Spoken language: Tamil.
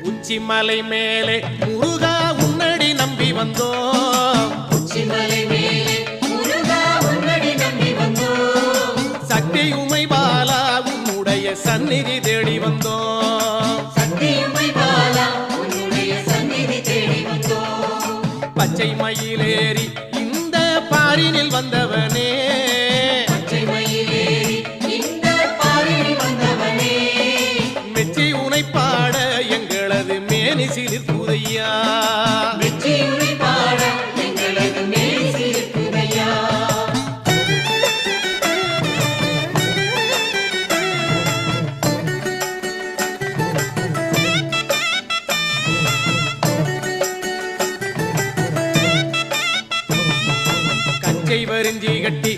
உச்சிமலை மேலே முருகா உன்னடி நம்பி வந்தோம். உச்சிமலை மேலே முருகா உன்னடி நம்பி வந்தோம். சக்தி உமை பாலா உன்னுடைய சந்நிதி தேடி வந்தோம். சக்தி உமை பாலா உன்னுடைய சந்நிதி தேடி வந்தோம். பச்சை மயிலேறி இந்த பாரினில் வந்தவனே, பச்சை மயிலேறி இந்த பாரினில் வந்தவனே, மெச்சி உனை பாட எங்களது மேனி சிலிர்க்குதையா. மெச்சி உனை பாட எங்களது மேனி சிலிர்க்குதையா. கச்சை வரிஞ்சி கட்டி